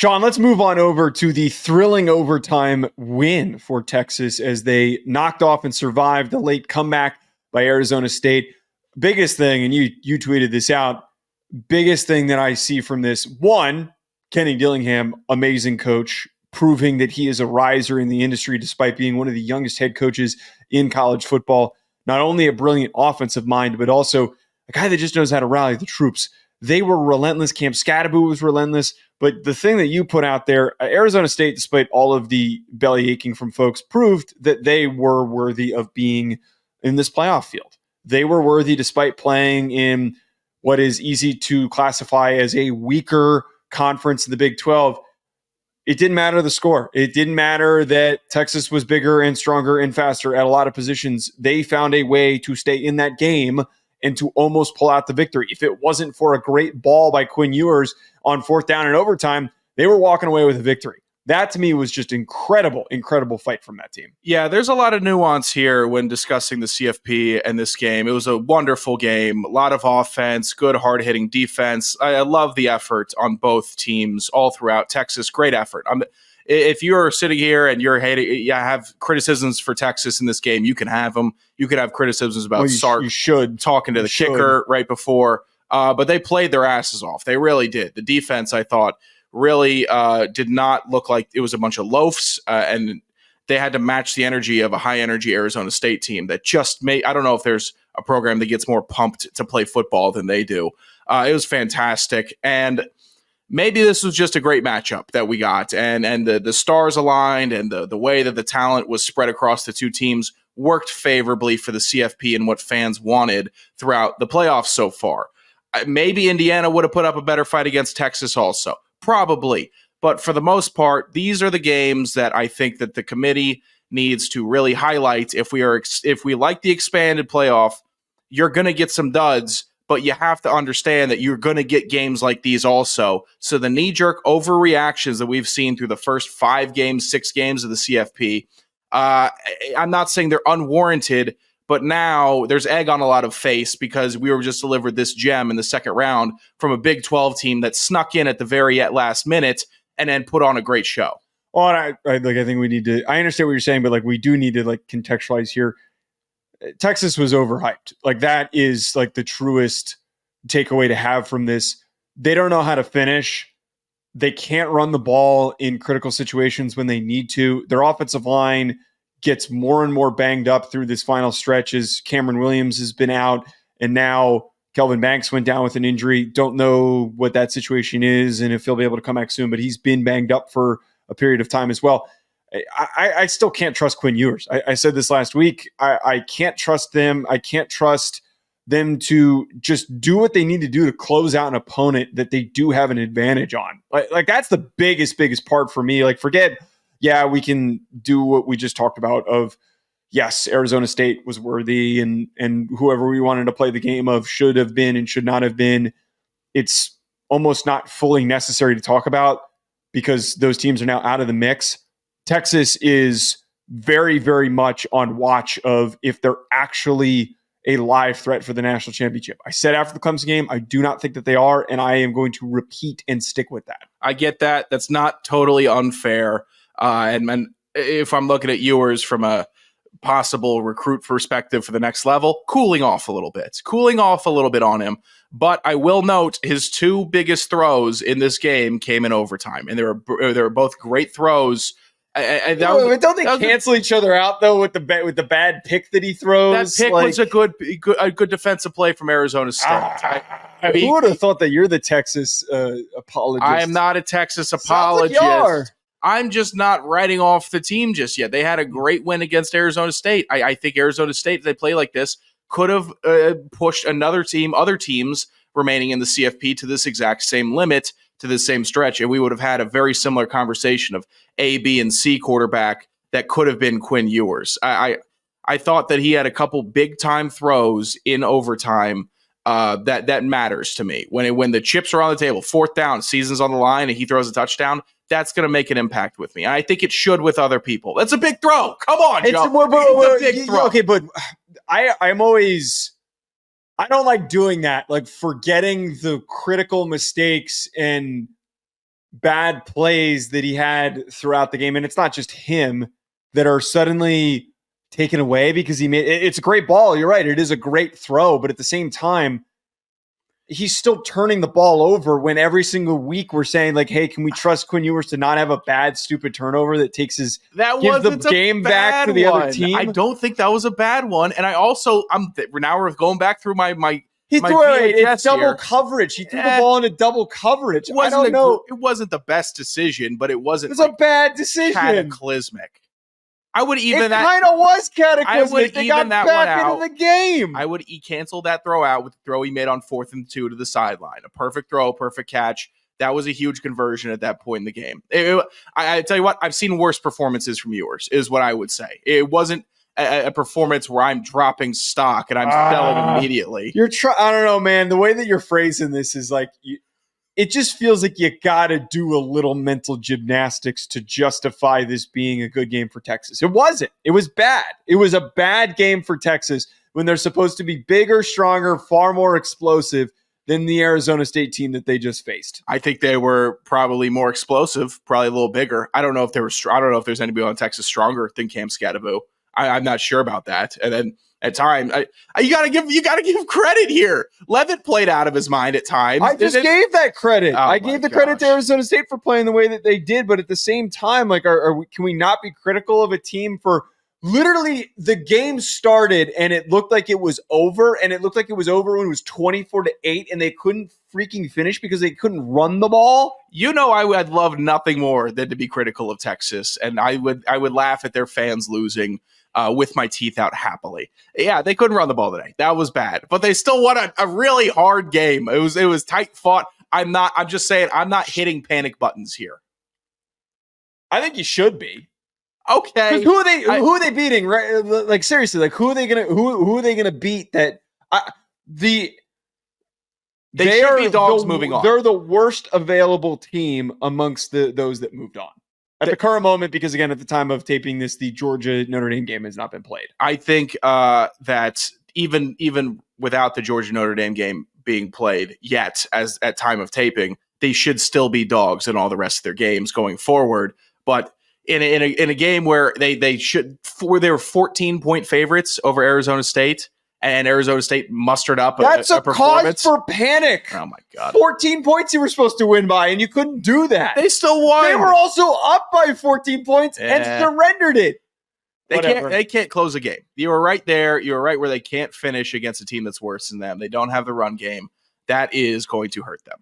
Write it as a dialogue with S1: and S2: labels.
S1: Sean, let's move on over to the thrilling overtime win for Texas as they knocked off and survived the late comeback by Arizona State. Biggest thing, and you tweeted this out, biggest thing that I see from this, one, Kenny Dillingham, amazing coach, proving that he is a riser in the industry despite being one of the youngest head coaches in college football. Not only a brilliant offensive mind, but also a guy that just knows how to rally the troops. They were relentless. Camp Scadaboo was relentless. But the thing that you put out there, Arizona State, despite all of the belly aching from folks, proved that they were worthy of being in this playoff field. They were worthy despite playing in what is easy to classify as a weaker conference in the Big 12. It didn't matter the score. It didn't matter that Texas was bigger and stronger and faster at a lot of positions. They found a way to stay in that game and to almost pull out the victory. If it wasn't for a great ball by Quinn Ewers on fourth down and overtime, they were walking away with a victory. That to me was just incredible fight from that team.
S2: Yeah, there's a lot of nuance here when discussing the CFP and this game. It was a wonderful game, a lot of offense, good hard-hitting defense. I love the effort on both teams all throughout Texas. Great effort. If you're sitting here and you're hating, have criticisms for Texas in this game, you can have them. You could have criticisms about Sark talking to the kicker right before. But they played their asses off. They really did. The defense, I thought, really did not look like it was a bunch of loafs, and they had to match the energy of a high-energy Arizona State team that just I don't know if there's a program that gets more pumped to play football than they do. It was fantastic, and maybe this was just a great matchup that we got, and the stars aligned, and the way that the talent was spread across the two teams worked favorably for the CFP and what fans wanted throughout the playoffs so far. Maybe Indiana would have put up a better fight against Texas also. Probably. But for the most part, these are the games that I think that the committee needs to really highlight. If we like the expanded playoff, you're going to get some duds, but you have to understand that you're going to get games like these also. So the knee-jerk overreactions that we've seen through the first 5 games, 6 games of the CFP, I'm not saying they're unwarranted, but now there's egg on a lot of face because we were just delivered this gem in the second round from a Big 12 team that snuck in at the very last minute and then put on a great show.
S1: Well, I think we need to. I understand what you're saying, but we do need to contextualize here. Texas was overhyped. That is the truest takeaway to have from this. They don't know how to finish. They can't run the ball in critical situations when they need to. Their offensive line gets more and more banged up through this final stretch as Cameron Williams has been out, and now Kelvin Banks went down with an injury. Don't know what that situation is and if he'll be able to come back soon, but he's been banged up for a period of time as well. I still can't trust Quinn Ewers. I said this last week. I can't trust them. I can't trust them to just do what they need to do to close out an opponent that they do have an advantage on. That's the biggest part for me. Forget, we can do what we just talked about of, yes, Arizona State was worthy and whoever we wanted to play the game of should have been and should not have been. It's almost not fully necessary to talk about because those teams are now out of the mix. Texas is very, very much on watch of if they're actually a live threat for the national championship. I said after the Clemson game, I do not think that they are, and I am going to repeat and stick with that.
S2: I get that. That's not totally unfair. And if I'm looking at Ewers from a possible recruit perspective for the next level, cooling off a little bit on him. But I will note his 2 biggest throws in this game came in overtime, and they were both great throws.
S1: Don't they cancel each other out though with the bad pick that he throws?
S2: That pick was a good defensive play from Arizona State.
S1: Who would have thought that you're the Texas apologist?
S2: I am not a Texas apologist.
S1: Sounds like you are.
S2: I'm just not writing off the team just yet. They had a great win against Arizona State. I think Arizona State, if they play like this, could have pushed other teams remaining in the CFP to this exact same limit, to this same stretch, and we would have had a very similar conversation of A, B, and C quarterback that could have been Quinn Ewers. I thought that he had a couple big-time throws in overtime that matters to me. When the chips are on the table, fourth down, season's on the line, and he throws a touchdown, that's going to make an impact with me. I think it should with other people. That's a big throw. Come on, Joe. It's a big throw.
S1: Okay, but I'm always... I don't like doing that, forgetting the critical mistakes and bad plays that he had throughout the game. And it's not just him that are suddenly taken away because he made it's a great ball. You're right. It is a great throw. But at the same time, he's still turning the ball over when every single week we're saying, like, hey, can we trust Quinn Ewers to not have a bad, stupid turnover that gives the game back to the other team?
S2: I don't think that was a bad one. And I also, now we're going back through my
S1: he threw it. It's double coverage. He threw the ball into double coverage. I don't know.
S2: It wasn't the best decision, but it wasn't.
S1: It was a bad decision.
S2: Cataclysmic. I would even that.
S1: It kind of was cataclysmic.
S2: They
S1: got
S2: that
S1: back
S2: one out.
S1: into the game.
S2: I would cancel that throw out with the throw he made on 4th and 2 to the sideline. A perfect throw, perfect catch. That was a huge conversion at that point in the game. I tell you what, I've seen worse performances from Ewers, is what I would say. It wasn't a performance where I'm dropping stock and I'm selling immediately.
S1: I don't know, man. The way that you're phrasing this is like it just feels like you got to do a little mental gymnastics to justify this being a good game for Texas. It wasn't. It was bad. It was a bad game for Texas when they're supposed to be bigger, stronger, far more explosive than the Arizona State team that they just faced.
S2: I think they were probably more explosive, probably a little bigger. I don't know if I don't know if there's anybody on Texas stronger than Cam Scatterbo. I'm not sure about that. And then at times, you gotta give credit here. Levitt played out of his mind at times.
S1: I just gave that credit.
S2: I
S1: gave the credit to Arizona State for playing the way that they did, but at the same time, like, can we not be critical of a team for literally the game started and it looked like it was over, and it looked like it was over when it was 24-8, and they couldn't freaking finish because they couldn't run the ball.
S2: You know, I'd love nothing more than to be critical of Texas, and I would laugh at their fans losing. With my teeth out happily. Yeah, they couldn't run the ball today. That was bad. But they still won a really hard game. It was tight fought. I'm just saying I'm not hitting panic buttons here.
S1: I think you should be.
S2: Okay.
S1: Who are they beating? Right? Like, seriously, like, who are they gonna beat that they
S2: should be dogs moving on.
S1: They're the worst available team amongst those that moved on. At the current moment, because again, at the time of taping this, the Georgia-Notre Dame game has not been played.
S2: I think that even without the Georgia-Notre Dame game being played yet, as at time of taping, they should still be dogs in all the rest of their games going forward. But in a game where they were 14-point favorites over Arizona State, and Arizona State mustered up
S1: That's
S2: a performance.
S1: Cause for panic.
S2: Oh, my God.
S1: 14 points you were supposed to win by, and you couldn't do that.
S2: They still won.
S1: They were also up by 14 points and surrendered it.
S2: They can't close a game. You were right there. You were right where they can't finish against a team that's worse than them. They don't have the run game. That is going to hurt them.